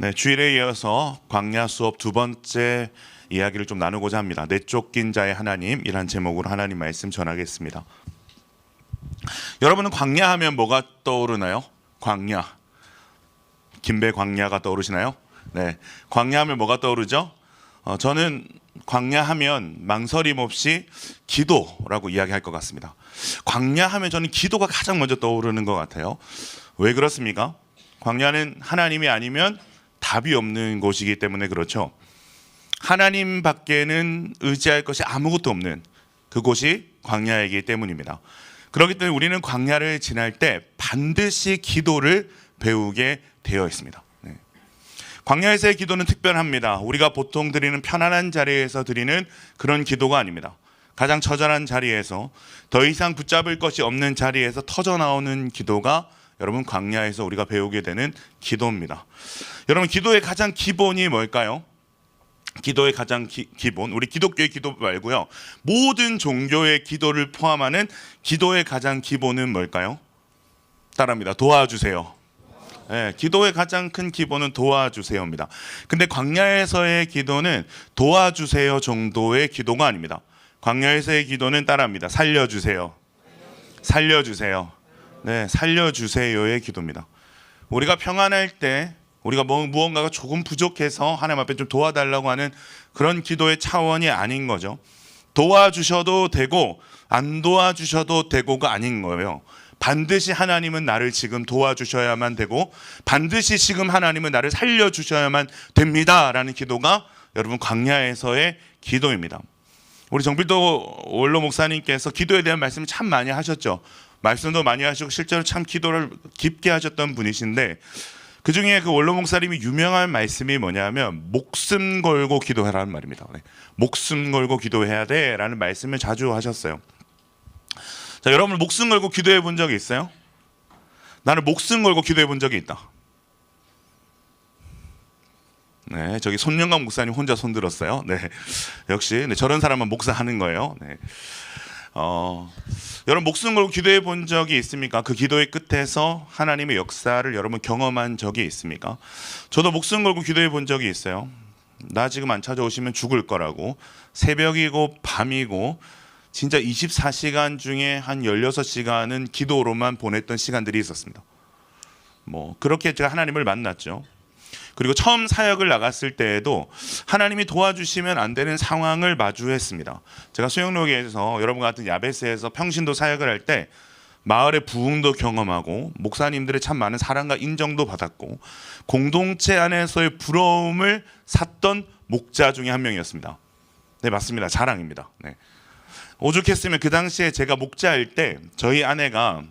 네, 주일에 이어서 광야 수업 두 번째 이야기를 좀 나누고자 합니다. 내쫓긴 자의 하나님이란 제목으로 하나님 말씀 전하겠습니다. 여러분은 광야 하면 뭐가 떠오르나요? 광야. 김배 광야가 떠오르시나요? 네, 광야 하면 뭐가 떠오르죠? 저는 광야 하면 망설임 없이 기도라고 이야기할 것 같습니다. 광야 하면 저는 기도가 가장 먼저 떠오르는 것 같아요. 왜 그렇습니까? 광야는 하나님이 아니면 답이 없는 곳이기 때문에 그렇죠. 하나님 밖에는 의지할 것이 아무것도 없는 그곳이 광야이기 때문입니다. 그렇기 때문에 우리는 광야를 지날 때 반드시 기도를 배우게 되어 있습니다. 광야에서의 기도는 특별합니다. 우리가 보통 드리는 편안한 자리에서 드리는 그런 기도가 아닙니다. 가장 처절한 자리에서 더 이상 붙잡을 것이 없는 자리에서 터져나오는 기도가 여러분 광야에서 우리가 배우게 되는 기도입니다. 여러분 기도의 가장 기본이 뭘까요? 기도의 가장 기본, 우리 기독교의 기도 말고요, 모든 종교의 기도를 포함하는 기도의 가장 기본은 뭘까요? 따라합니다. 도와주세요. 네, 기도의 가장 큰 기본은 도와주세요입니다. 근데 광야에서의 기도는 도와주세요 정도의 기도가 아닙니다. 광야에서의 기도는 따라합니다. 살려주세요. 살려주세요. 네, 살려주세요의 기도입니다. 우리가 평안할 때 우리가 무언가가 조금 부족해서 하나님 앞에 좀 도와달라고 하는 그런 기도의 차원이 아닌 거죠. 도와주셔도 되고 안 도와주셔도 되고가 아닌 거예요. 반드시 하나님은 나를 지금 도와주셔야만 되고 반드시 지금 하나님은 나를 살려주셔야만 됩니다라는 기도가 여러분 광야에서의 기도입니다. 우리 정필도 원로 목사님께서 기도에 대한 말씀을 참 많이 하셨죠. 말씀도 많이 하시고 실제로 참 기도를 깊게 하셨던 분이신데, 그 중에 그 원로 목사님이 유명한 말씀이 뭐냐면 목숨 걸고 기도해라는 말입니다. 목숨 걸고 기도해야 돼라는 말씀을 자주 하셨어요. 자, 여러분 목숨 걸고 기도해 본 적이 있어요? 나는 목숨 걸고 기도해 본 적이 있다. 네, 저기 손영강 목사님 혼자 손 들었어요. 네, 역시 저런 사람은 목사하는 거예요. 네. 여러분 목숨 걸고 기도해 본 적이 있습니까? 그 기도의 끝에서 하나님의 역사를 여러분 경험한 적이 있습니까? 저도 목숨 걸고 기도해 본 적이 있어요. 나 지금 안 찾아오시면 죽을 거라고, 새벽이고 밤이고 진짜 24시간 중에 한 16시간은 기도로만 보냈던 시간들이 있었습니다. 그렇게 제가 하나님을 만났죠. 그리고 처음 사역을 나갔을 때에도 하나님이 도와주시면 안 되는 상황을 마주했습니다. 제가 수영로기에서 여러분 같은 야베스에서 평신도 사역을 할 때 마을의 부흥도 경험하고 목사님들의 참 많은 사랑과 인정도 받았고 공동체 안에서의 부러움을 샀던 목자 중에 한 명이었습니다. 네, 맞습니다. 자랑입니다. 네. 오죽했으면 그 당시에 제가 목자일 때 저희 아내가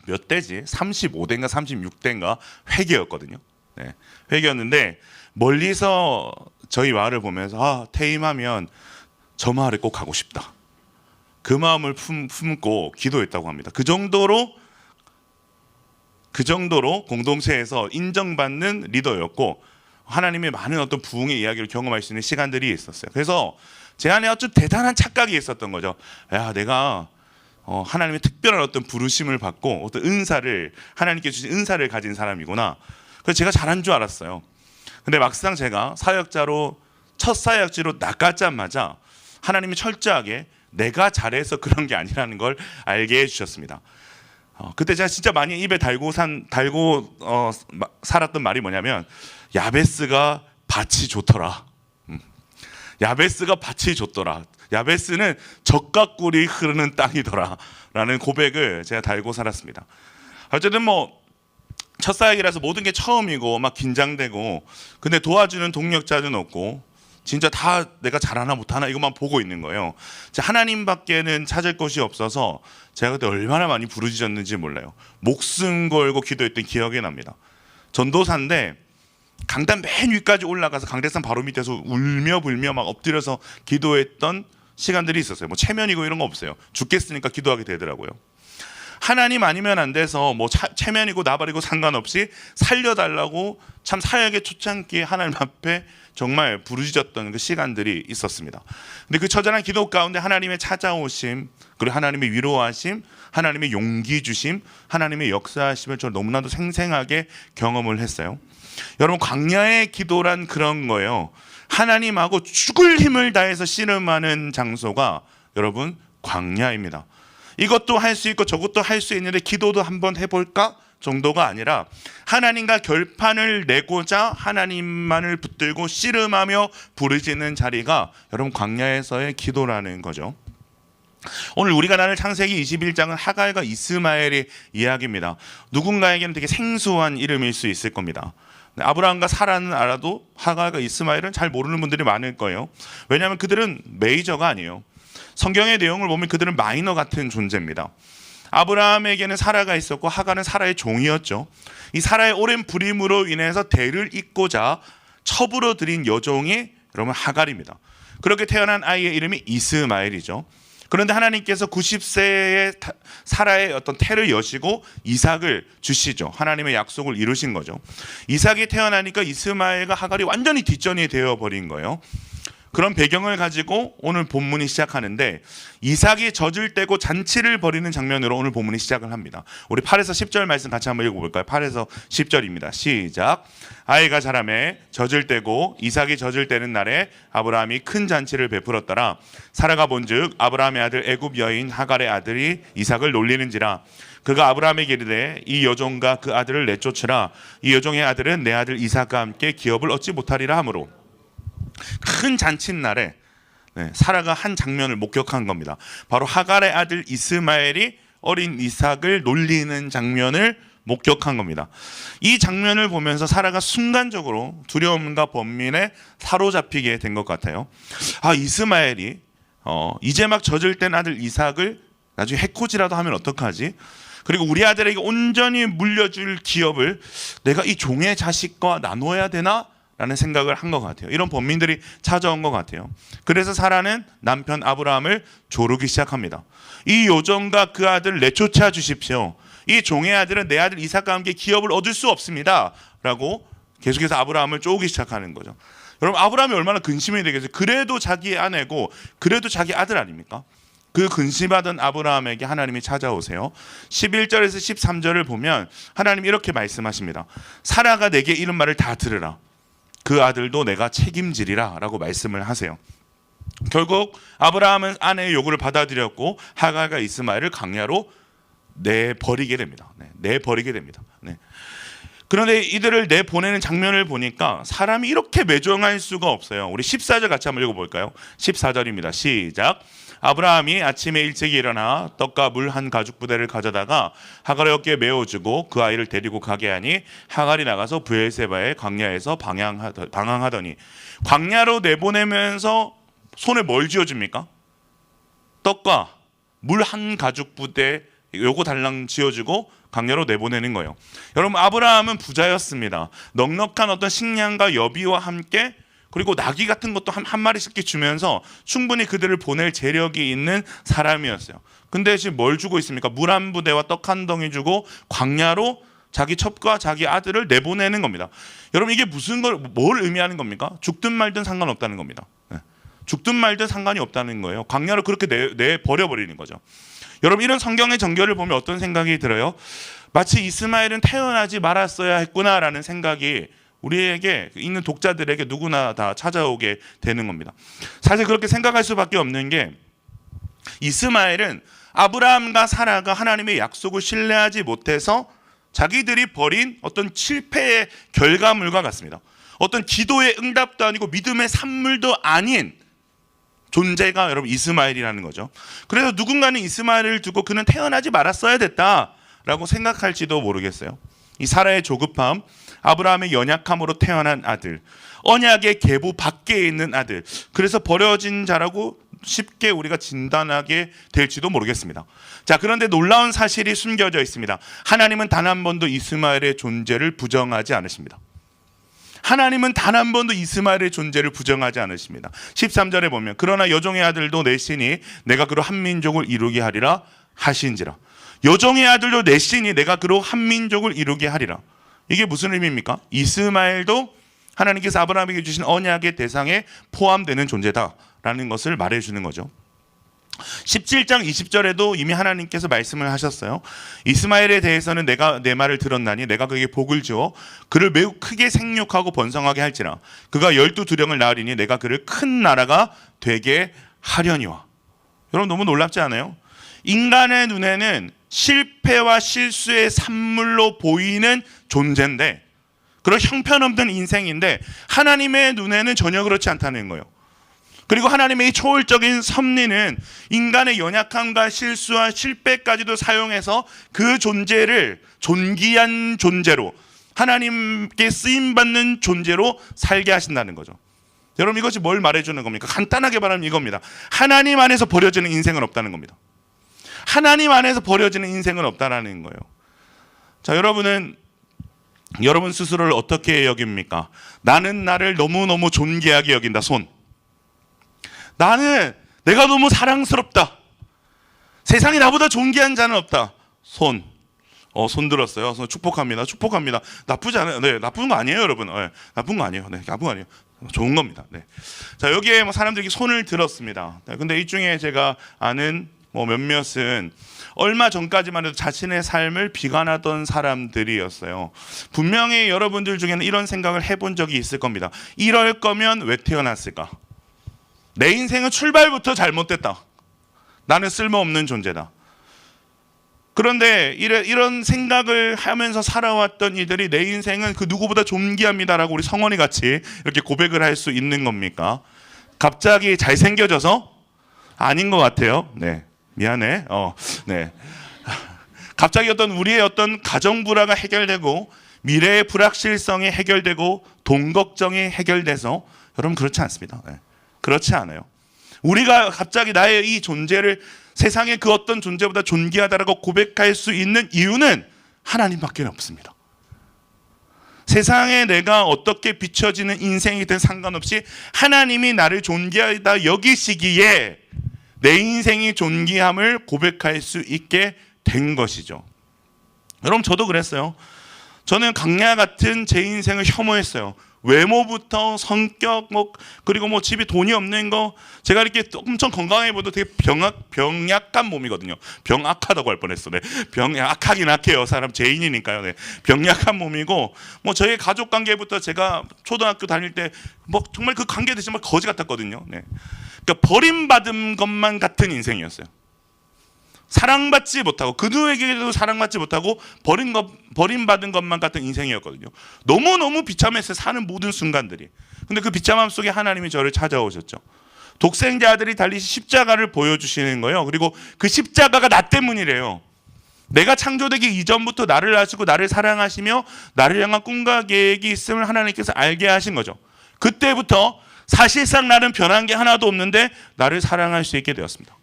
몇 대지? 35대인가 36대인가 회계였거든요. 네, 회계였는데 멀리서 저희 마을을 보면서 퇴임하면 저 마을에 꼭 가고 싶다, 그 마음을 품고 기도했다고 합니다. 그 정도로 공동체에서 인정받는 리더였고 하나님의 많은 어떤 부흥의 이야기를 경험할 수 있는 시간들이 있었어요. 그래서 제 안에 아주 대단한 착각이 있었던 거죠. 야, 내가 하나님의 특별한 어떤 부르심을 받고 어떤 은사를, 하나님께 주신 은사를 가진 사람이구나. 그래서 제가 잘한 줄 알았어요. 근데 막상 제가 사역자로 첫 사역지로 나가자마자 하나님이 철저하게 내가 잘해서 그런 게 아니라는 걸 알게 해주셨습니다. 그때 제가 진짜 많이 입에 달고 살았던 말이 뭐냐면 야베스가 밭이 좋더라. 야베스가 밭이 좋더라. 야베스는 젖과 꿀이 흐르는 땅이더라 라는 고백을 제가 달고 살았습니다. 어쨌든 첫 사역이라서 모든 게 처음이고 막 긴장되고, 근데 도와주는 동력자는 없고 진짜 다 내가 잘하나 못하나 이것만 보고 있는 거예요. 하나님밖에는 찾을 곳이 없어서 제가 그때 얼마나 많이 부르짖었는지 몰라요. 목숨 걸고 기도했던 기억이 납니다. 전도사인데 강단 맨 위까지 올라가서 강대산 바로 밑에서 울며 불며 막 엎드려서 기도했던 시간들이 있었어요. 체면이고 이런 거 없어요. 죽겠으니까 기도하게 되더라고요. 하나님 아니면 안 돼서 체면이고 나발이고 상관없이 살려달라고 참 사역의 초창기에 하나님 앞에 정말 부르짖었던 그 시간들이 있었습니다. 근데 그 처절한 기도 가운데 하나님의 찾아오심, 그리고 하나님의 위로하심, 하나님의 용기 주심, 하나님의 역사하심을 저 너무나도 생생하게 경험을 했어요. 여러분, 광야의 기도란 그런 거예요. 하나님하고 죽을 힘을 다해서 씨름하는 장소가 여러분 광야입니다. 이것도 할 수 있고 저것도 할 수 있는데 기도도 한번 해볼까 정도가 아니라 하나님과 결판을 내고자 하나님만을 붙들고 씨름하며 부르짖는 자리가 여러분 광야에서의 기도라는 거죠. 오늘 우리가 나눌 창세기 21장은 하갈과 이스마엘의 이야기입니다. 누군가에게는 되게 생소한 이름일 수 있을 겁니다. 아브라함과 사라는 알아도 하갈과 이스마엘은 잘 모르는 분들이 많을 거예요. 왜냐하면 그들은 메이저가 아니에요. 성경의 내용을 보면 그들은 마이너 같은 존재입니다. 아브라함에게는 사라가 있었고 하갈은 사라의 종이었죠. 이 사라의 오랜 불임으로 인해서 대를 잇고자 첩으로 들인 여종이 여러분 하갈입니다. 그렇게 태어난 아이의 이름이 이스마엘이죠. 그런데 하나님께서 90세의 사라의 어떤 태를 여시고 이삭을 주시죠. 하나님의 약속을 이루신 거죠. 이삭이 태어나니까 이스마엘과 하갈이 완전히 뒷전이 되어버린 거예요. 그런 배경을 가지고 오늘 본문이 시작하는데 이삭이 젖을 떼고 잔치를 벌이는 장면으로 오늘 본문이 시작을 합니다. 우리 8에서 10절 말씀 같이 한번 읽어볼까요? 8에서 10절입니다. 시작. 아이가 자라매 젖을 떼고 이삭이 젖을 떼는 날에 아브라함이 큰 잔치를 베풀었더라. 사라가 본즉 아브라함의 아들 애굽 여인 하갈의 아들이 이삭을 놀리는지라. 그가 아브라함에게 이르되 이 여종과 그 아들을 내쫓으라. 이 여종의 아들은 내 아들 이삭과 함께 기업을 얻지 못하리라 하므로. 큰 잔칫날에 사라가 한 장면을 목격한 겁니다. 바로 하갈의 아들 이스마엘이 어린 이삭을 놀리는 장면을 목격한 겁니다. 이 장면을 보면서 사라가 순간적으로 두려움과 번민에 사로잡히게 된 것 같아요. 이스마엘이 이제 막 젖을 땐 아들 이삭을 나중에 해코지라도 하면 어떡하지? 그리고 우리 아들에게 온전히 물려줄 기업을 내가 이 종의 자식과 나눠야 되나? 라는 생각을 한 것 같아요. 이런 번민들이 찾아온 것 같아요. 그래서 사라는 남편 아브라함을 조르기 시작합니다. 이 여종과 그 아들을 내쫓아 주십시오. 이 종의 아들은 내 아들 이삭과 함께 기업을 얻을 수 없습니다 라고 계속해서 아브라함을 쪼기 시작하는 거죠. 여러분, 아브라함이 얼마나 근심이 되겠어요. 그래도 자기 아내고 그래도 자기 아들 아닙니까? 그 근심하던 아브라함에게 하나님이 찾아오세요. 11절에서 13절을 보면 하나님이 이렇게 말씀하십니다. 사라가 내게 이런 말을 다 들으라. 그 아들도 내가 책임지리라 라고 말씀을 하세요. 결국 아브라함은 아내의 요구를 받아들였고 하갈과 이스마엘을 광야로 내버리게 됩니다. 내버리게 됩니다. 그런데 이들을 내보내는 장면을 보니까 사람이 이렇게 매정할 수가 없어요. 우리 14절 같이 한번 읽어볼까요? 14절입니다. 시작. 아브라함이 아침에 일찍 일어나 떡과 물 한 가죽 부대를 가져다가 하갈의 어깨에 메어주고 그 아이를 데리고 가게 하니 하갈이 나가서 브엘세바의 광야에서 방황하더니. 광야로 내보내면서 손에 뭘 쥐어줍니까? 떡과 물 한 가죽 부대 요거 달랑 쥐어주고 광야로 내보내는 거예요. 여러분, 아브라함은 부자였습니다. 넉넉한 어떤 식량과 여비와 함께 그리고 나귀 같은 것도 한 마리씩 주면서 충분히 그들을 보낼 재력이 있는 사람이었어요. 근데 지금 뭘 주고 있습니까? 물 한 부대와 떡 한 덩이 주고 광야로 자기 첩과 자기 아들을 내보내는 겁니다. 여러분, 이게 뭘 의미하는 겁니까? 죽든 말든 상관없다는 겁니다. 죽든 말든 상관이 없다는 거예요. 광야로 그렇게 내버려버리는 거죠. 여러분, 이런 성경의 전개를 보면 어떤 생각이 들어요? 마치 이스마엘은 태어나지 말았어야 했구나라는 생각이 우리에게 있는 독자들에게 누구나 다 찾아오게 되는 겁니다. 사실 그렇게 생각할 수밖에 없는 게 이스마엘은 아브라함과 사라가 하나님의 약속을 신뢰하지 못해서 자기들이 벌인 어떤 실패의 결과물과 같습니다. 어떤 기도의 응답도 아니고 믿음의 산물도 아닌 존재가 여러분 이스마엘이라는 거죠. 그래서 누군가는 이스마엘을 두고 그는 태어나지 말았어야 됐다라고 생각할지도 모르겠어요. 이 사라의 조급함, 아브라함의 연약함으로 태어난 아들, 언약의 계보 밖에 있는 아들, 그래서 버려진 자라고 쉽게 우리가 진단하게 될지도 모르겠습니다. 자, 그런데 놀라운 사실이 숨겨져 있습니다. 하나님은 단 한 번도 이스마엘의 존재를 부정하지 않으십니다. 하나님은 단 한 번도 이스마엘의 존재를 부정하지 않으십니다. 13절에 보면 그러나 여종의 아들도 내시니 내가 그로 한 민족을 이루게 하리라 하신지라. 여종의 아들도 내시니 내가 그로 한 민족을 이루게 하리라. 이게 무슨 의미입니까? 이스마엘도 하나님께서 아브라함에게 주신 언약의 대상에 포함되는 존재다라는 것을 말해주는 거죠. 17장 20절에도 이미 하나님께서 말씀을 하셨어요. 이스마엘에 대해서는 내가 내 말을 들었나니 내가 그에게 복을 주어 그를 매우 크게 생육하고 번성하게 할지라. 그가 12두령을 낳으리니 내가 그를 큰 나라가 되게 하려니와. 여러분 너무 놀랍지 않아요? 인간의 눈에는 실패와 실수의 산물로 보이는 존재인데, 그런 형편없는 인생인데 하나님의 눈에는 전혀 그렇지 않다는 거예요. 그리고 하나님의 이 초월적인 섭리는 인간의 연약함과 실수와 실패까지도 사용해서 그 존재를 존귀한 존재로, 하나님께 쓰임받는 존재로 살게 하신다는 거죠. 여러분 이것이 뭘 말해주는 겁니까? 간단하게 말하면 이겁니다. 하나님 안에서 버려지는 인생은 없다는 겁니다. 하나님 안에서 버려지는 인생은 없다라는 거예요. 자, 여러분은 여러분 스스로를 어떻게 여깁니까? 나는 나를 너무너무 존귀하게 여긴다. 손. 나는 내가 너무 사랑스럽다. 세상에 나보다 존귀한 자는 없다. 손. 손 들었어요. 손 축복합니다. 축복합니다. 나쁘지 않아요. 네, 나쁜 거 아니에요, 여러분. 네, 나쁜 거 아니에요. 네, 나쁜 거 아니에요. 좋은 겁니다. 네. 자, 여기에 사람들이 손을 들었습니다. 근데 이 중에 제가 아는 몇몇은 얼마 전까지만 해도 자신의 삶을 비관하던 사람들이었어요. 분명히 여러분들 중에는 이런 생각을 해본 적이 있을 겁니다. 이럴 거면 왜 태어났을까? 내 인생은 출발부터 잘못됐다. 나는 쓸모없는 존재다. 그런데 이런 생각을 하면서 살아왔던 이들이 내 인생은 그 누구보다 존귀합니다라고 우리 성원이 같이 이렇게 고백을 할 수 있는 겁니까? 갑자기 잘생겨져서? 아닌 것 같아요. 네, 미안해. 네. 갑자기 우리의 어떤 가정 불화가 해결되고 미래의 불확실성이 해결되고 돈 걱정이 해결돼서, 여러분 그렇지 않습니다. 네. 그렇지 않아요. 우리가 갑자기 나의 이 존재를 세상의 그 어떤 존재보다 존귀하다라고 고백할 수 있는 이유는 하나님밖에 없습니다. 세상에 내가 어떻게 비춰지는 인생이든 상관없이 하나님이 나를 존귀하다 여기시기에 내 인생이 존귀함을 고백할 수 있게 된 것이죠. 여러분 저도 그랬어요. 저는 강야 같은 제 인생을 혐오했어요. 외모부터 성격, 그리고 집이 돈이 없는 거, 제가 이렇게 엄청 건강해 보도 되게 병약한 몸이거든요. 병악하다고 할 뻔했어. 네. 병약하긴 악해요. 사람 죄인이니까요. 네. 병약한 몸이고, 저희 가족 관계부터 제가 초등학교 다닐 때 정말 그 관계도 정말 거지 같았거든요. 네. 그러니까 버림받은 것만 같은 인생이었어요. 사랑받지 못하고, 그 누구에게도 사랑받지 못하고 버림받은 것만 같은 인생이었거든요. 너무너무 비참했어요. 사는 모든 순간들이. 근데 그 비참함 속에 하나님이 저를 찾아오셨죠. 독생자 아들이 달리신 십자가를 보여주시는 거예요. 그리고 그 십자가가 나 때문이래요. 내가 창조되기 이전부터 나를 아시고 나를 사랑하시며 나를 향한 꿈과 계획이 있음을 하나님께서 알게 하신 거죠. 그때부터 사실상 나는 변한 게 하나도 없는데 나를 사랑할 수 있게 되었습니다.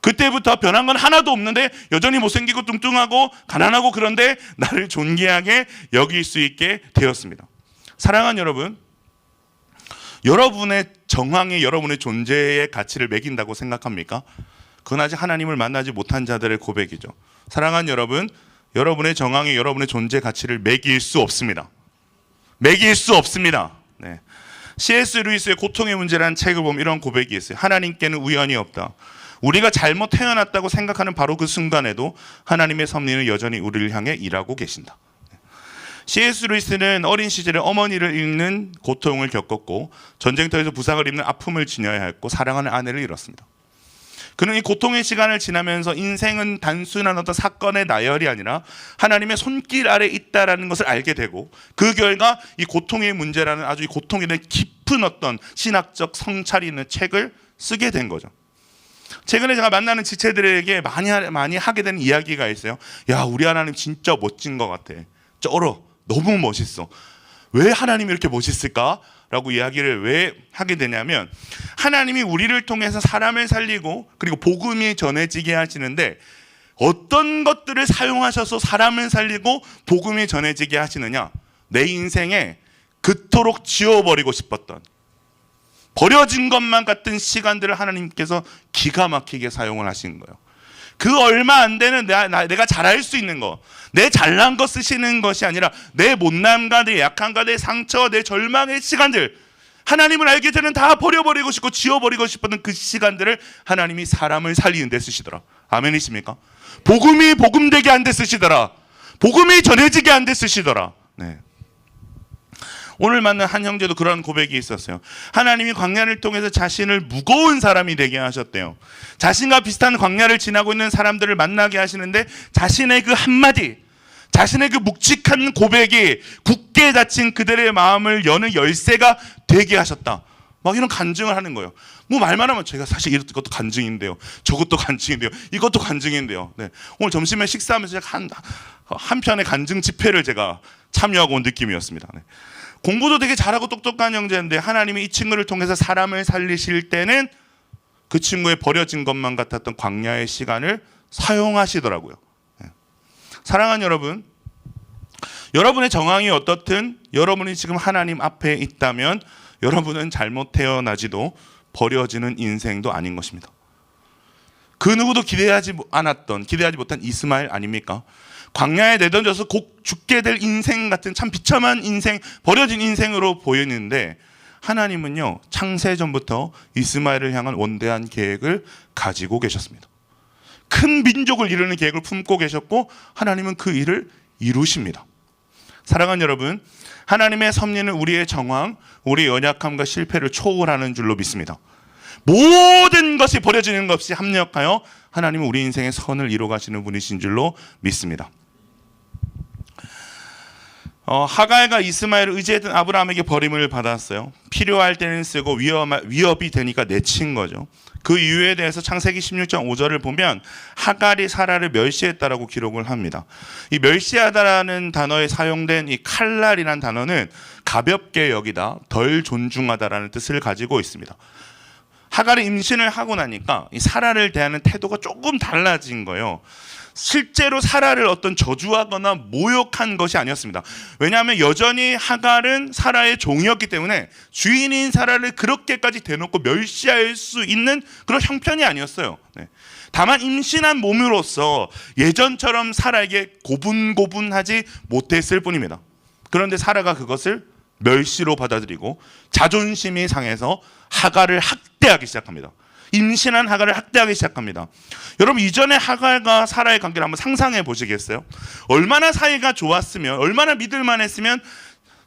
그때부터 변한 건 하나도 없는데 여전히 못생기고 뚱뚱하고 가난하고 그런데 나를 존귀하게 여길 수 있게 되었습니다. 사랑하는 여러분, 여러분의 정황이 여러분의 존재의 가치를 매긴다고 생각합니까? 그건 아직 하나님을 만나지 못한 자들의 고백이죠. 사랑하는 여러분, 여러분의 정황이 여러분의 존재 가치를 매길 수 없습니다. 매길 수 없습니다. 네. C.S. 루이스의 고통의 문제라는 책을 보면 이런 고백이 있어요. 하나님께는 우연이 없다. 우리가 잘못 태어났다고 생각하는 바로 그 순간에도 하나님의 섭리는 여전히 우리를 향해 일하고 계신다. C.S. 루이스는 어린 시절에 어머니를 잃는 고통을 겪었고 전쟁터에서 부상을 입는 아픔을 지녀야 했고 사랑하는 아내를 잃었습니다. 그는 이 고통의 시간을 지나면서 인생은 단순한 어떤 사건의 나열이 아니라 하나님의 손길 아래 있다라는 것을 알게 되고, 그 결과 이 고통의 문제라는 아주 이 고통에 대한 깊은 어떤 신학적 성찰이 있는 책을 쓰게 된 거죠. 최근에 제가 만나는 지체들에게 많이 하게 된 이야기가 있어요. 야, 우리 하나님 진짜 멋진 것 같아. 쩔어. 너무 멋있어. 왜 하나님이 이렇게 멋있을까? 라고 이야기를 왜 하게 되냐면, 하나님이 우리를 통해서 사람을 살리고 그리고 복음이 전해지게 하시는데 어떤 것들을 사용하셔서 사람을 살리고 복음이 전해지게 하시느냐? 내 인생에 그토록 지워버리고 싶었던, 버려진 것만 같은 시간들을 하나님께서 기가 막히게 사용을 하신 거예요. 그 얼마 안 되는 내가 잘할 수 있는 거, 내 잘난 거 쓰시는 것이 아니라 내 못남과 내 약함과 내 상처와 내 절망의 시간들, 하나님을 알기 전에는 다 버려버리고 싶고 지워버리고 싶었던 그 시간들을 하나님이 사람을 살리는 데 쓰시더라. 아멘이십니까? 복음이 복음되게 한 데 쓰시더라. 복음이 전해지게 한 데 쓰시더라. 네. 오늘 만난 한 형제도 그런 고백이 있었어요. 하나님이 광야를 통해서 자신을 무거운 사람이 되게 하셨대요. 자신과 비슷한 광야를 지나고 있는 사람들을 만나게 하시는데 자신의 그 한마디, 자신의 그 묵직한 고백이 굳게 닫힌 그들의 마음을 여는 열쇠가 되게 하셨다. 막 이런 간증을 하는 거예요. 뭐 말만 하면 제가 사실 이것도 간증인데요. 저것도 간증인데요. 이것도 간증인데요. 네. 오늘 점심에 식사하면서 제가 한 편의 간증 집회를 제가 참여하고 온 느낌이었습니다. 네. 공부도 되게 잘하고 똑똑한 형제인데 하나님이 이 친구를 통해서 사람을 살리실 때는 그 친구의 버려진 것만 같았던 광야의 시간을 사용하시더라고요. 네. 사랑하는 여러분, 여러분의 정황이 어떻든 여러분이 지금 하나님 앞에 있다면 여러분은 잘못 태어나지도 버려지는 인생도 아닌 것입니다. 그 누구도 기대하지 못한 이스마엘 아닙니까? 광야에 내던져서 곧 죽게 될 인생 같은 참 비참한 인생, 버려진 인생으로 보이는데 하나님은요, 창세 전부터 이스마엘을 향한 원대한 계획을 가지고 계셨습니다. 큰 민족을 이루는 계획을 품고 계셨고 하나님은 그 일을 이루십니다. 사랑하는 여러분, 하나님의 섭리는 우리의 정황, 우리의 연약함과 실패를 초월하는 줄로 믿습니다. 모든 것이 버려지는 것 없이 합력하여 하나님은 우리 인생의 선을 이루어 가시는 분이신 줄로 믿습니다. 하갈과 이스마엘을 의지했던 아브라함에게 버림을 받았어요. 필요할 때는 쓰고 위협이 되니까 내친 거죠. 그 이유에 대해서 창세기 16장 5절을 보면 하갈이 사라를 멸시했다라고 기록을 합니다. 이 멸시하다라는 단어에 사용된 이 칼날이라는 단어는 가볍게 여기다, 덜 존중하다라는 뜻을 가지고 있습니다. 하갈이 임신을 하고 나니까 이 사라를 대하는 태도가 조금 달라진 거예요. 실제로 사라를 어떤 저주하거나 모욕한 것이 아니었습니다. 왜냐하면 여전히 하갈은 사라의 종이었기 때문에 주인인 사라를 그렇게까지 대놓고 멸시할 수 있는 그런 형편이 아니었어요. 네. 다만 임신한 몸으로서 예전처럼 사라에게 고분고분하지 못했을 뿐입니다. 그런데 사라가 그것을 멸시로 받아들이고 자존심이 상해서 하갈을 학대하기 시작합니다. 임신한 하갈을 학대하기 시작합니다. 여러분, 이전에 하갈과 사라의 관계를 한번 상상해 보시겠어요? 얼마나 사이가 좋았으면, 얼마나 믿을만 했으면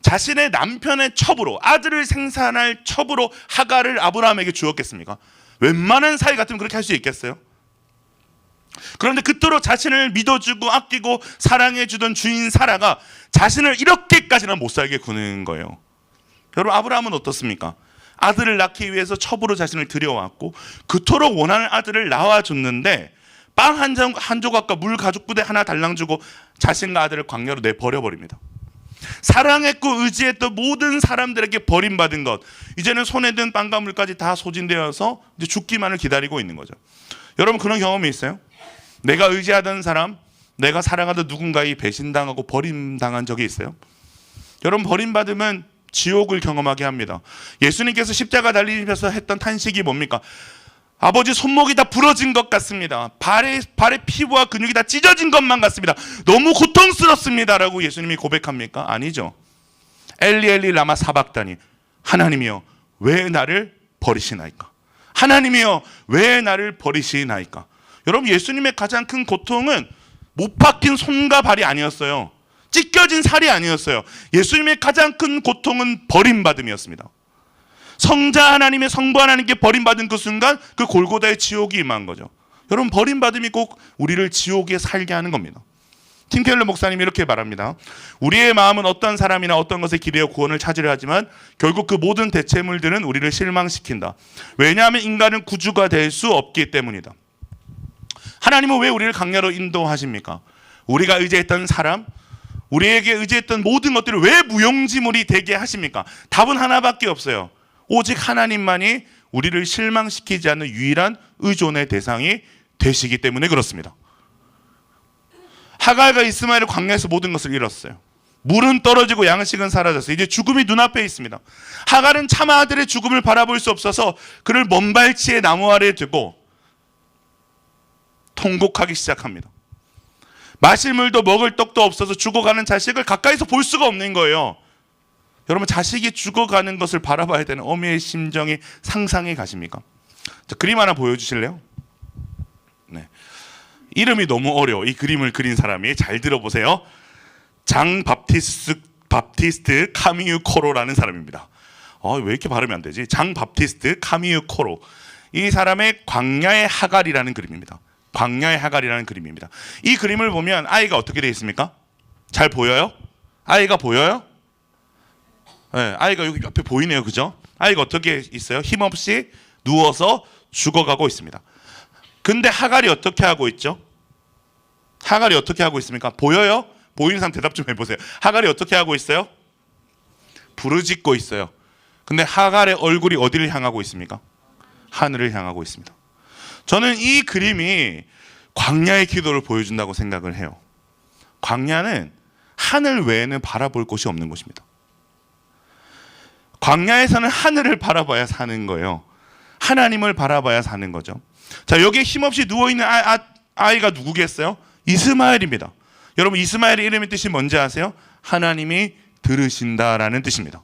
자신의 남편의 첩으로, 아들을 생산할 첩으로 하갈을 아브라함에게 주었겠습니까? 웬만한 사이 같으면 그렇게 할 수 있겠어요? 그런데 그토록 자신을 믿어주고 아끼고 사랑해주던 주인 사라가 자신을 이렇게까지는 못 살게 구는 거예요. 여러분, 아브라함은 어떻습니까? 아들을 낳기 위해서 첩으로 자신을 들여왔고 그토록 원하는 아들을 낳아줬는데 빵 한 조각과 물 가죽 부대 하나 달랑 주고 자신과 아들을 광야로 내버려버립니다. 사랑했고 의지했던 모든 사람들에게 버림받은 것, 이제는 손에 든 빵과 물까지 다 소진되어서 이제 죽기만을 기다리고 있는 거죠. 여러분, 그런 경험이 있어요? 내가 의지하던 사람, 내가 사랑하던 누군가에 배신당하고 버림당한 적이 있어요? 여러분, 버림받으면 지옥을 경험하게 합니다. 예수님께서 십자가 달리면서 했던 탄식이 뭡니까? 아버지, 손목이 다 부러진 것 같습니다. 발의 피부와 근육이 다 찢어진 것만 같습니다. 너무 고통스럽습니다 라고 예수님이 고백합니까? 아니죠. 엘리 엘리 라마 사박다니, 하나님이여 왜 나를 버리시나이까? 하나님이여 왜 나를 버리시나이까? 여러분, 예수님의 가장 큰 고통은 못 박힌 손과 발이 아니었어요. 찢겨진 살이 아니었어요. 예수님의 가장 큰 고통은 버림받음이었습니다. 성자 하나님의 성부 하나님께 버림받은 그 순간 그 골고다의 지옥이 임한 거죠. 여러분, 버림받음이 꼭 우리를 지옥에 살게 하는 겁니다. 팀 켈러 목사님이 이렇게 말합니다. 우리의 마음은 어떤 사람이나 어떤 것에 기대어 구원을 찾으려 하지만 결국 그 모든 대체물들은 우리를 실망시킨다. 왜냐하면 인간은 구주가 될 수 없기 때문이다. 하나님은 왜 우리를 광야로 인도하십니까? 우리가 의지했던 사람, 우리에게 의지했던 모든 것들을 왜 무용지물이 되게 하십니까? 답은 하나밖에 없어요. 오직 하나님만이 우리를 실망시키지 않는 유일한 의존의 대상이 되시기 때문에 그렇습니다. 하갈과 이스마엘은 광야에서 모든 것을 잃었어요. 물은 떨어지고 양식은 사라졌어요. 이제 죽음이 눈앞에 있습니다. 하갈은 차마 아들의 죽음을 바라볼 수 없어서 그를 먼발치에 나무 아래에 두고 통곡하기 시작합니다. 마실 물도 먹을 떡도 없어서 죽어가는 자식을 가까이서 볼 수가 없는 거예요. 여러분 자식이 죽어가는 것을 바라봐야 되는 어미의 심정이 상상이 가십니까? 자, 그림 하나 보여주실래요? 네. 이름이 너무 어려워. 이 그림을 그린 사람이. 잘 들어보세요. 장 밥티스트 카미유 코로라는 사람입니다. 왜 이렇게 발음이 안 되지? 장 밥티스트 카미유 코로. 이 사람의 광야의 하갈이라는 그림입니다. 광야의 하갈이라는 그림입니다. 이 그림을 보면 아이가 어떻게 되어 있습니까? 잘 보여요? 아이가 보여요? 네, 아이가 여기 옆에 보이네요. 그죠? 아이가 어떻게 있어요? 힘없이 누워서 죽어가고 있습니다. 근데 하갈이 어떻게 하고 있죠? 하갈이 어떻게 하고 있습니까? 보여요? 보이는 사람 대답 좀 해보세요. 하갈이 어떻게 하고 있어요? 부르짖고 있어요. 근데 하갈의 얼굴이 어디를 향하고 있습니까? 하늘을 향하고 있습니다. 저는 이 그림이 광야의 기도를 보여준다고 생각을 해요. 광야는 하늘 외에는 바라볼 곳이 없는 곳입니다. 광야에서는 하늘을 바라봐야 사는 거예요. 하나님을 바라봐야 사는 거죠. 자, 여기에 힘없이 누워있는 아이가 누구겠어요? 이스마엘입니다. 여러분, 이스마엘의 이름의 뜻이 뭔지 아세요? 하나님이 들으신다라는 뜻입니다.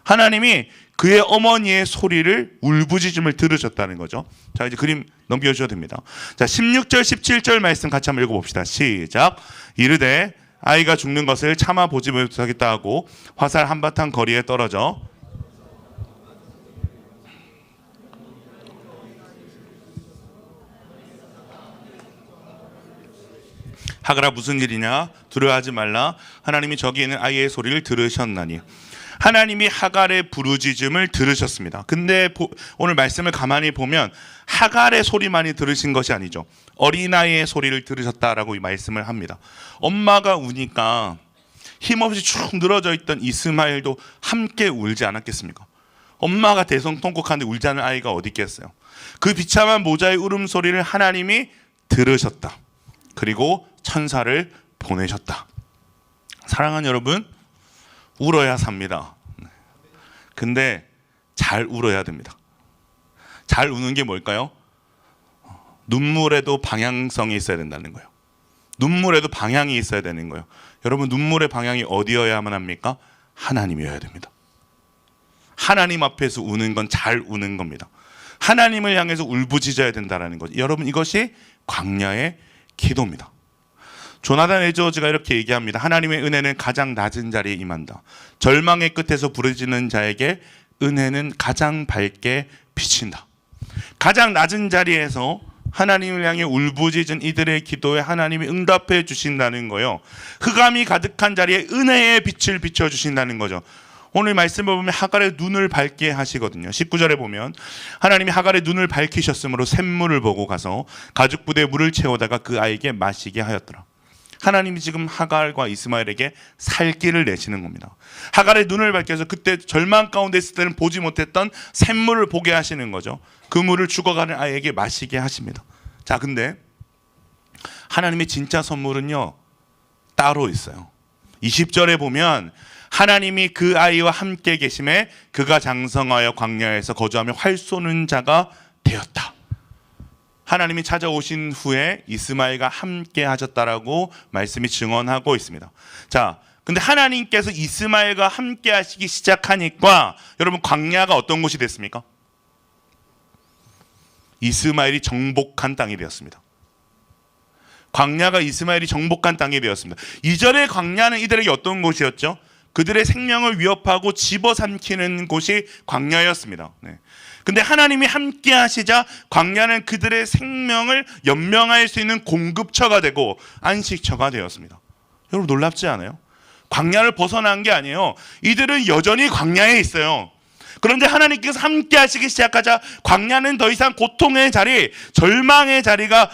하나님이 그의 어머니의 소리를 울부짖음을 들으셨다는 거죠. 자, 이제 그림 넘겨주셔도 됩니다. 자, 16절 17절 말씀 같이 한번 읽어봅시다. 시작. 이르되 아이가 죽는 것을 참아 보지 못하겠다 하고 화살 한바탕 거리에 떨어져 하갈아 무슨 일이냐? 두려워하지 말라. 하나님이 저기 있는 아이의 소리를 들으셨나니. 하나님이 하갈의 부르짖음을 들으셨습니다. 근데 오늘 말씀을 가만히 보면 하갈의 소리만이 들으신 것이 아니죠. 어린아이의 소리를 들으셨다라고 이 말씀을 합니다. 엄마가 우니까 힘없이 축 늘어져 있던 이스마엘도 함께 울지 않았겠습니까? 엄마가 대성통곡하는데 울지 않은 아이가 어디 있겠어요? 그 비참한 모자의 울음소리를 하나님이 들으셨다. 그리고 천사를 보내셨다. 사랑하는 여러분, 울어야 삽니다. 근데 잘 울어야 됩니다. 잘 우는 게 뭘까요? 눈물에도 방향성이 있어야 된다는 거예요. 눈물에도 방향이 있어야 되는 거예요. 여러분, 눈물의 방향이 어디여야만 합니까? 하나님이어야 됩니다. 하나님 앞에서 우는 건 잘 우는 겁니다. 하나님을 향해서 울부짖어야 된다는 거죠. 여러분, 이것이 광야의 기도입니다. 조나단 에드워즈가 이렇게 얘기합니다. 하나님의 은혜는 가장 낮은 자리에 임한다. 절망의 끝에서 부르짖는 자에게 은혜는 가장 밝게 비친다. 가장 낮은 자리에서 하나님을 향해 울부짖은 이들의 기도에 하나님이 응답해 주신다는 거예요. 흑암이 가득한 자리에 은혜의 빛을 비춰주신다는 거죠. 오늘 말씀을 보면 하갈의 눈을 밝게 하시거든요. 19절에 보면 하나님이 하갈의 눈을 밝히셨으므로 샘물을 보고 가서 가죽 부대에 물을 채우다가 그 아이에게 마시게 하였더라. 하나님이 지금 하갈과 이스마엘에게 살 길을 내시는 겁니다. 하갈의 눈을 밝혀서 그때 절망 가운데 있을 때는 보지 못했던 샘물을 보게 하시는 거죠. 그 물을 죽어가는 아이에게 마시게 하십니다. 자, 근데 하나님의 진짜 선물은요, 따로 있어요. 20절에 보면 하나님이 그 아이와 함께 계심에 그가 장성하여 광야에서 거주하며 활 쏘는 자가 되었다. 하나님이 찾아오신 후에 이스마엘과 함께 하셨다라고 말씀이 증언하고 있습니다. 자, 근데 하나님께서 이스마엘과 함께 하시기 시작하니까 여러분, 광야가 어떤 곳이 됐습니까? 이스마엘이 정복한 땅이 되었습니다. 광야가 이스마엘이 정복한 땅이 되었습니다. 이전의 광야는 이들에게 어떤 곳이었죠? 그들의 생명을 위협하고 집어삼키는 곳이 광야였습니다. 네. 근데 하나님이 함께 하시자 광야는 그들의 생명을 연명할 수 있는 공급처가 되고 안식처가 되었습니다. 여러분, 놀랍지 않아요? 광야를 벗어난 게 아니에요. 이들은 여전히 광야에 있어요. 그런데 하나님께서 함께 하시기 시작하자 광야는 더 이상 고통의 자리, 절망의 자리가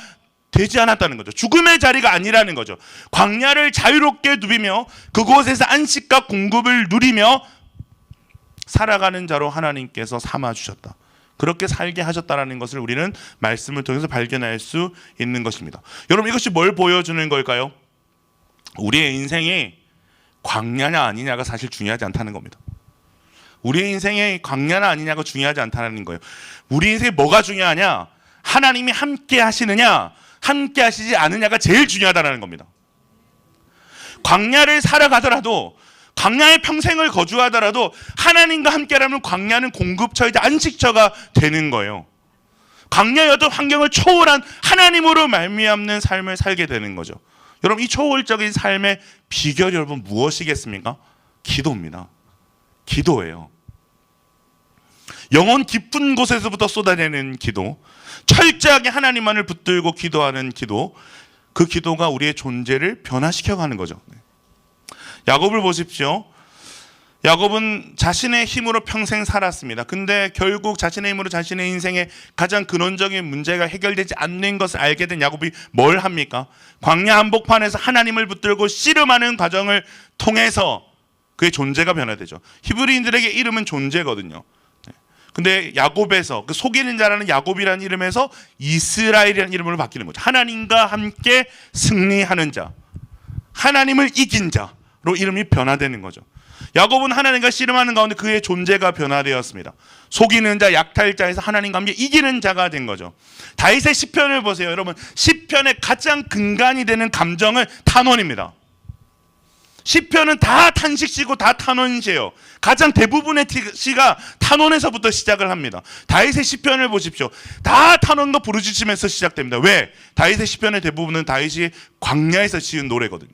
되지 않았다는 거죠. 죽음의 자리가 아니라는 거죠. 광야를 자유롭게 누비며 그곳에서 안식과 공급을 누리며 살아가는 자로 하나님께서 삼아주셨다. 그렇게 살게 하셨다는 것을 우리는 말씀을 통해서 발견할 수 있는 것입니다. 여러분, 이것이 뭘 보여주는 걸까요? 우리의 인생이 광야냐 아니냐가 사실 중요하지 않다는 겁니다. 우리의 인생이 광야냐 아니냐가 중요하지 않다는 거예요. 우리 인생이 뭐가 중요하냐? 하나님이 함께 하시느냐, 함께 하시지 않느냐가 제일 중요하다는 겁니다. 광야를 살아가더라도 광야에 평생을 거주하더라도 하나님과 함께라면 광야는 공급처이자 안식처가 되는 거예요. 광야의 어떤 환경을 초월한 하나님으로 말미암는 삶을 살게 되는 거죠. 여러분, 이 초월적인 삶의 비결이 여러분 무엇이겠습니까? 기도입니다. 기도예요. 영혼 깊은 곳에서부터 쏟아내는 기도, 철저하게 하나님만을 붙들고 기도하는 기도, 그 기도가 우리의 존재를 변화시켜가는 거죠. 야곱을 보십시오. 야곱은 자신의 힘으로 평생 살았습니다. 근데 결국 자신의 힘으로 자신의 인생의 가장 근원적인 문제가 해결되지 않는 것을 알게 된 야곱이 뭘 합니까? 광야 한복판에서 하나님을 붙들고 씨름하는 과정을 통해서 그의 존재가 변화되죠. 히브리인들에게 이름은 존재거든요. 근데 야곱에서, 그 속이는 자라는 야곱이라는 이름에서 이스라엘이라는 이름으로 바뀌는 거죠. 하나님과 함께 승리하는 자, 하나님을 이긴 자로 이름이 변화되는 거죠. 야곱은 하나님과 씨름하는 가운데 그의 존재가 변화되었습니다. 속이는 자, 약탈자에서 하나님과 함께 이기는 자가 된 거죠. 다윗의 시편을 보세요. 여러분, 시편의 가장 근간이 되는 감정은 탄원입니다. 시편은 다 탄식시고 다 탄원시예요. 가장 대부분의 시가 탄원에서부터 시작을 합니다. 다윗의 시편을 보십시오. 다 탄원과 부르짖으면서 시작됩니다. 왜? 다윗의 시편의 대부분은 다윗이 광야에서 지은 노래거든요.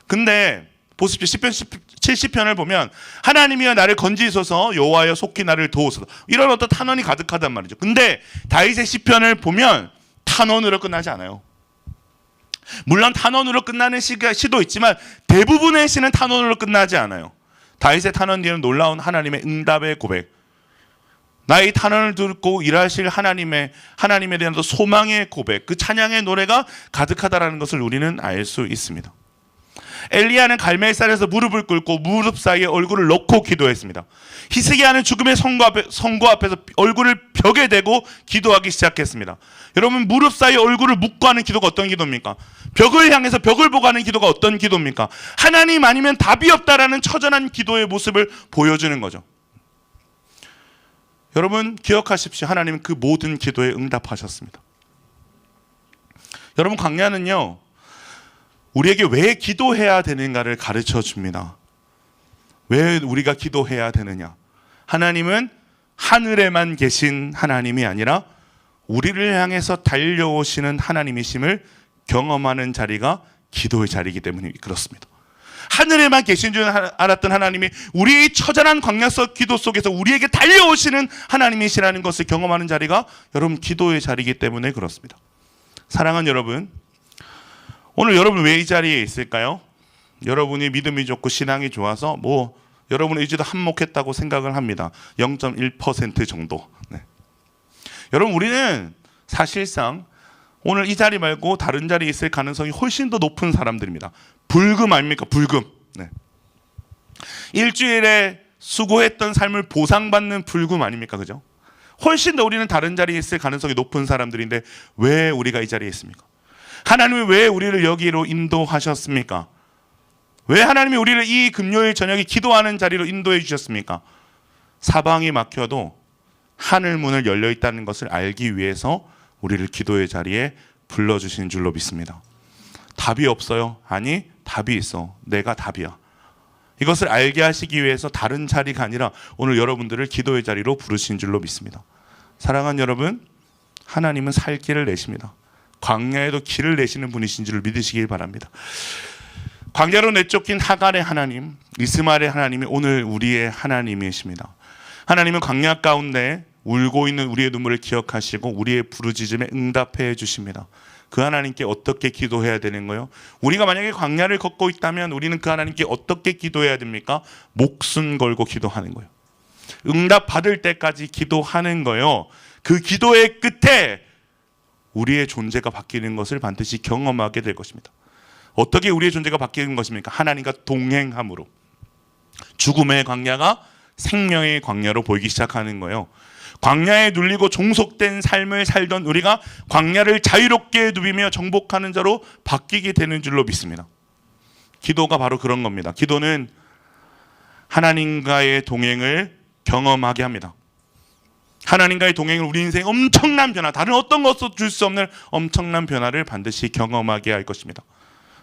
근데 보십시오. 시편 70편을 보면 하나님이여 나를 건지소서, 여호와여 속히 나를 도우소서, 이런 어떤 탄원이 가득하단 말이죠. 근데 다윗의 시편을 보면 탄원으로 끝나지 않아요. 물론 탄원으로 끝나는 시도 있지만 대부분의 시는 탄원으로 끝나지 않아요. 다윗의 탄원 뒤에는 놀라운 하나님의 응답의 고백, 나의 탄원을 듣고 일하실 하나님에 대한 소망의 고백, 그 찬양의 노래가 가득하다라는 것을 우리는 알 수 있습니다. 엘리야는 갈멜산에서 무릎을 꿇고 무릎 사이에 얼굴을 넣고 기도했습니다. 히스기야는 죽음의 성고 앞에서 얼굴을 벽에 대고 기도하기 시작했습니다. 여러분, 무릎 사이에 얼굴을 묻고 하는 기도가 어떤 기도입니까? 벽을 향해서 벽을 보고 하는 기도가 어떤 기도입니까? 하나님 아니면 답이 없다라는 처절한 기도의 모습을 보여주는 거죠. 여러분, 기억하십시오. 하나님은 그 모든 기도에 응답하셨습니다. 여러분, 광야는요, 우리에게 왜 기도해야 되는가를 가르쳐 줍니다. 왜 우리가 기도해야 되느냐? 하나님은 하늘에만 계신 하나님이 아니라 우리를 향해서 달려오시는 하나님이심을 경험하는 자리가 기도의 자리이기 때문에 그렇습니다. 하늘에만 계신 줄 알았던 하나님이 우리의 처절한 광야 속 기도 속에서 우리에게 달려오시는 하나님이시라는 것을 경험하는 자리가 여러분 기도의 자리이기 때문에 그렇습니다. 사랑하는 여러분, 오늘 여러분 왜 이 자리에 있을까요? 여러분이 믿음이 좋고 신앙이 좋아서 여러분의 의지도 한몫했다고 생각을 합니다. 0.1% 정도. 네. 여러분, 우리는 사실상 오늘 이 자리 말고 다른 자리에 있을 가능성이 훨씬 더 높은 사람들입니다. 불금 아닙니까? 불금. 네. 일주일에 수고했던 삶을 보상받는 불금 아닙니까? 그죠? 훨씬 더 우리는 다른 자리에 있을 가능성이 높은 사람들인데 왜 우리가 이 자리에 있습니까? 하나님이 왜 우리를 여기로 인도하셨습니까? 왜 하나님이 우리를 이 금요일 저녁에 기도하는 자리로 인도해 주셨습니까? 사방이 막혀도 하늘 문을 열려 있다는 것을 알기 위해서 우리를 기도의 자리에 불러주신 줄로 믿습니다. 답이 없어요? 아니, 답이 있어. 내가 답이야. 이것을 알게 하시기 위해서 다른 자리가 아니라 오늘 여러분들을 기도의 자리로 부르신 줄로 믿습니다. 사랑하는 여러분, 하나님은 살 길을 내십니다. 광야에도 길을 내시는 분이신 줄을 믿으시길 바랍니다. 광야로 내쫓긴 하갈의 하나님, 이스마엘의 하나님이 오늘 우리의 하나님이십니다. 하나님은 광야 가운데 울고 있는 우리의 눈물을 기억하시고 우리의 부르짖음에 응답해 주십니다. 그 하나님께 어떻게 기도해야 되는 거요? 우리가 만약에 광야를 걷고 있다면 우리는 그 하나님께 어떻게 기도해야 됩니까? 목숨 걸고 기도하는 거예요. 응답 받을 때까지 기도하는 거예요. 그 기도의 끝에 우리의 존재가 바뀌는 것을 반드시 경험하게 될 것입니다. 어떻게 우리의 존재가 바뀌는 것입니까? 하나님과 동행함으로. 죽음의 광야가 생명의 광야로 보이기 시작하는 거예요. 광야에 눌리고 종속된 삶을 살던 우리가 광야를 자유롭게 누비며 정복하는 자로 바뀌게 되는 줄로 믿습니다. 기도가 바로 그런 겁니다. 기도는 하나님과의 동행을 경험하게 합니다. 하나님과의 동행은 우리 인생에 엄청난 변화, 다른 어떤 것도 줄 수 없는 엄청난 변화를 반드시 경험하게 할 것입니다.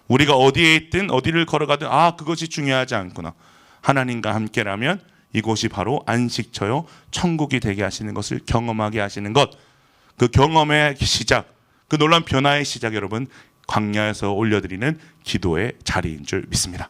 우리가 어디에 있든 어디를 걸어가든 그것이 중요하지 않구나. 하나님과 함께라면 이곳이 바로 안식처요 천국이 되게 하시는 것을 경험하게 하시는 것. 그 경험의 시작, 그 놀라운 변화의 시작, 여러분 광야에서 올려드리는 기도의 자리인 줄 믿습니다.